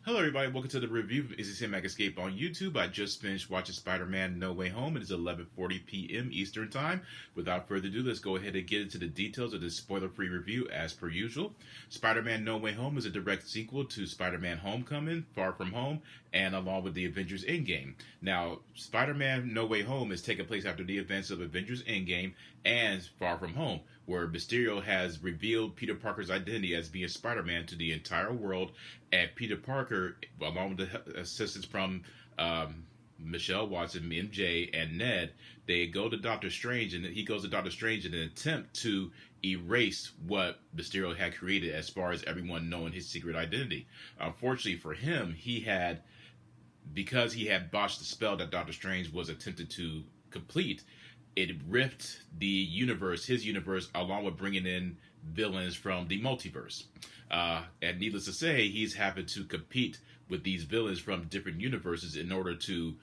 Hello, everybody. Welcome to the review of Is It Cinematic Escape on YouTube. I just finished watching Spider-Man No Way Home. It is 11:40 p.m. Eastern Time. Without further ado, let's go ahead and get into the details of this spoiler-free review as per usual. Spider-Man No Way Home is a direct sequel to Spider-Man Homecoming, Far From Home, and along with the Avengers Endgame. Now, Spider-Man No Way Home is taking place after the events of Avengers Endgame and Far From Home, where Mysterio has revealed Peter Parker's identity as being Spider-Man to the entire world, and Peter Parker, along with the assistance from Michelle Watson, MJ, and Ned, they go to Doctor Strange, and he goes to Doctor Strange in an attempt to erase what Mysterio had created as far as everyone knowing his secret identity. Unfortunately for him, because he had botched the spell that Doctor Strange was attempted to complete, it ripped the universe, his universe, along with bringing in villains from the multiverse. And needless to say, he's having to compete with these villains from different universes in order to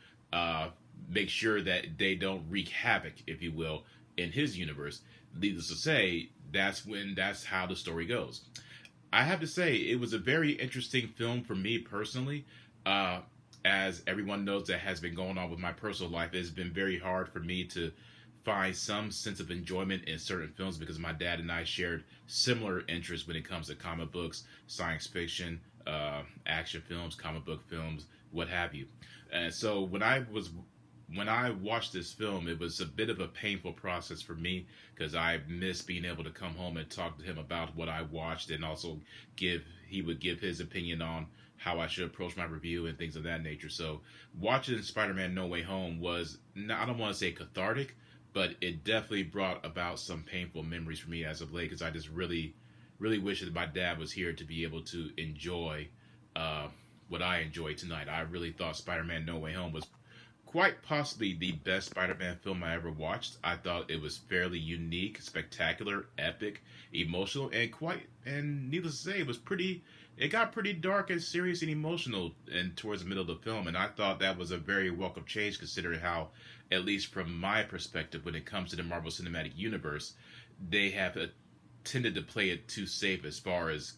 make sure that they don't wreak havoc, if you will, in his universe. Needless to say, that's how the story goes. I have to say, it was a very interesting film for me personally. As everyone knows that has been going on with my personal life, it's been very hard for me to find some sense of enjoyment in certain films because my dad and I shared similar interests when it comes to comic books, science fiction, action films, comic book films, what have you. And so when I watched this film, it was a bit of a painful process for me because I missed being able to come home and talk to him about what I watched, and also he would give his opinion on how I should approach my review and things of that nature. So watching Spider-Man No Way Home was, I don't want to say cathartic, but it definitely brought about some painful memories for me as of late because I just really, really wish that my dad was here to be able to enjoy what I enjoyed tonight. I really thought Spider-Man No Way Home was quite possibly the best Spider-Man film I ever watched. I thought it was fairly unique, spectacular, epic, emotional, and needless to say, it got pretty dark and serious and emotional and towards the middle of the film, and I thought that was a very welcome change considering how, at least from my perspective, when it comes to the Marvel Cinematic Universe, they have tended to play it too safe as far as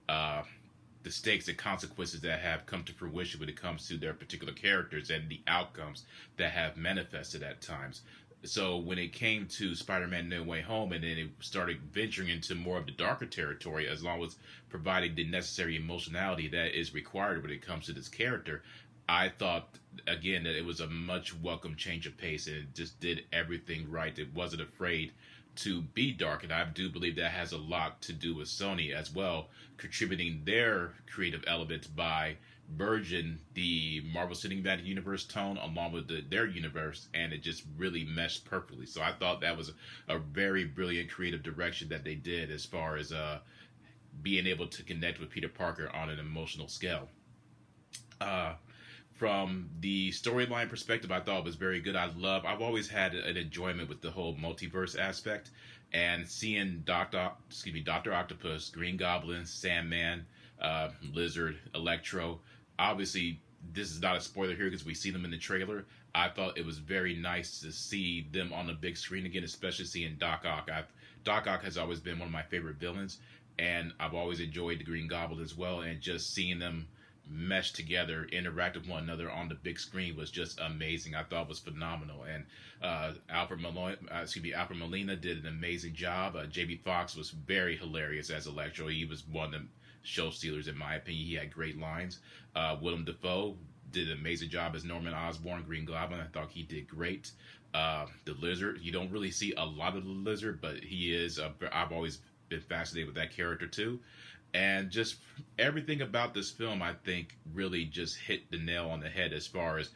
the stakes and consequences that have come to fruition when it comes to their particular characters and the outcomes that have manifested at times. So when it came to Spider-Man No Way Home, and then it started venturing into more of the darker territory, as long as providing the necessary emotionality that is required when it comes to this character, I thought, again, that it was a much welcome change of pace, and it just did everything right. It wasn't afraid to be dark, and I do believe that has a lot to do with Sony as well, contributing their creative element by merging the Marvel Cinematic Universe tone along with their universe, and it just really meshed perfectly. So I thought that was a very brilliant creative direction that they did as far as being able to connect with Peter Parker on an emotional scale. From the storyline perspective, I thought it was very good. I've always had an enjoyment with the whole multiverse aspect, and seeing Doctor Octopus, Green Goblin, Sandman, Lizard, Electro. Obviously, this is not a spoiler here because we see them in the trailer. I thought it was very nice to see them on the big screen again, especially seeing Doc Ock. Doc Ock has always been one of my favorite villains, and I've always enjoyed the Green Goblin as well, and just seeing them mesh together, interact with one another on the big screen was just amazing. I thought it was phenomenal, and Alfred Molina did an amazing job. Jamie Foxx was very hilarious as Electro. He was one of the show stealers in my opinion. He had great lines. Willem Dafoe did an amazing job as Norman Osborn, Green Goblin. I thought he did great. The Lizard, you don't really see a lot of the Lizard, but he is. I've always been fascinated with that character too. And just everything about this film, I think, really just hit the nail on the head as far as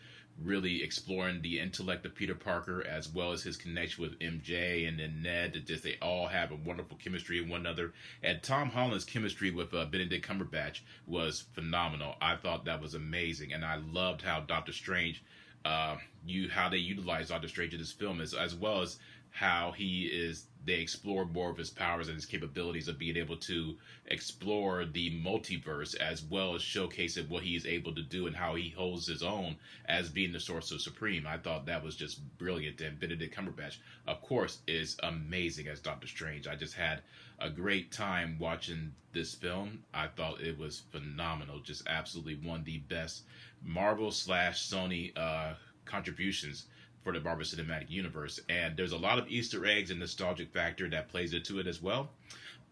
really exploring the intellect of Peter Parker as well as his connection with MJ and then Ned. They all have a wonderful chemistry with one another. And Tom Holland's chemistry with Benedict Cumberbatch was phenomenal. I thought that was amazing, and I loved how Doctor Strange, how they utilized Doctor Strange in this film, as well as how they explore more of his powers and his capabilities of being able to explore the multiverse, as well as showcasing what he is able to do and how he holds his own as being the Sorcerer Supreme. I thought that was just brilliant. And Benedict Cumberbatch, of course, is amazing as Doctor Strange. I just had a great time watching this film. I thought it was phenomenal. Just absolutely one of the best Marvel slash Sony contributions for the Marvel Cinematic Universe. And there's a lot of Easter eggs and nostalgic factor that plays into it as well.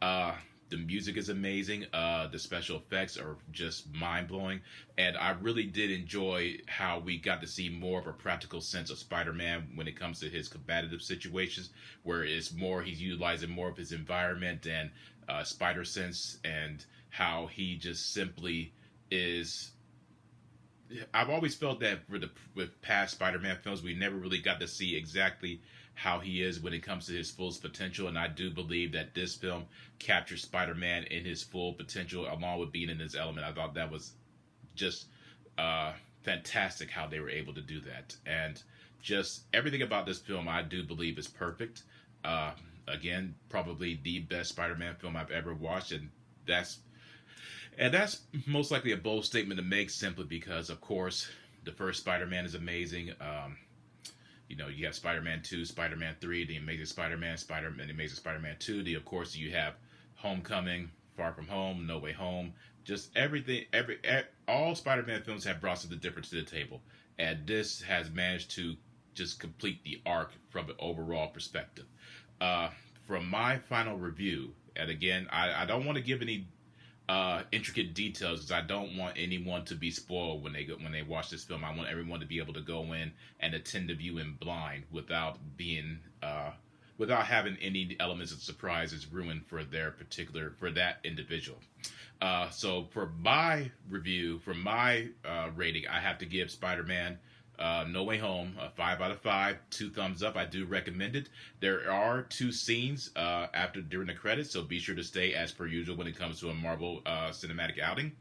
The music is amazing. The special effects are just mind-blowing. And I really did enjoy how we got to see more of a practical sense of Spider-Man when it comes to his combative situations, where he's utilizing more of his environment and spider sense, and how he just simply is. I've always felt that with past Spider-Man films, we never really got to see exactly how he is when it comes to his fullest potential, and I do believe that this film captures Spider-Man in his full potential, along with being in his element. I thought that was just fantastic how they were able to do that, and just everything about this film I do believe is perfect. Again, probably the best Spider-Man film I've ever watched, and that's most likely a bold statement to make, simply because, of course, the first Spider-Man is amazing. You have Spider-Man 2, Spider-Man 3, The Amazing Spider-Man, The Amazing Spider-Man 2. Of course, you have Homecoming, Far From Home, No Way Home. Just everything, all Spider-Man films have brought something different to the table. And this has managed to just complete the arc from an overall perspective. From my final review, and again, I don't want to give any intricate details, because I don't want anyone to be spoiled when they watch this film. I want everyone to be able to go in and attend the viewing blind without having any elements of surprises ruined for that individual. So for my review, for my rating, I have to give Spider-Man No Way Home a 5 out of 5, 2 thumbs up. I do recommend it. There are 2 scenes during the credits, so be sure to stay as per usual when it comes to a Marvel cinematic outing.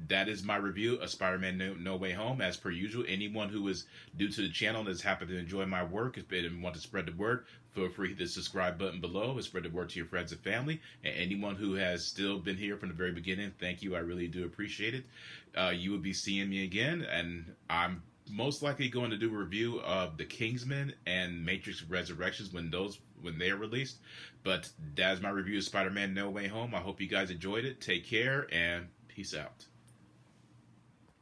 That is my review of Spider-Man No Way Home. As per usual, anyone who is new to the channel and has happened to enjoy my work and want to spread the word, feel free to hit the subscribe button below and spread the word to your friends and family. And anyone who has still been here from the very beginning, thank you. I really do appreciate it. You will be seeing me again, and I'm most likely going to do a review of The Kingsman and Matrix Resurrections when they are released. But that is my review of Spider-Man No Way Home. I hope you guys enjoyed it. Take care, and peace out.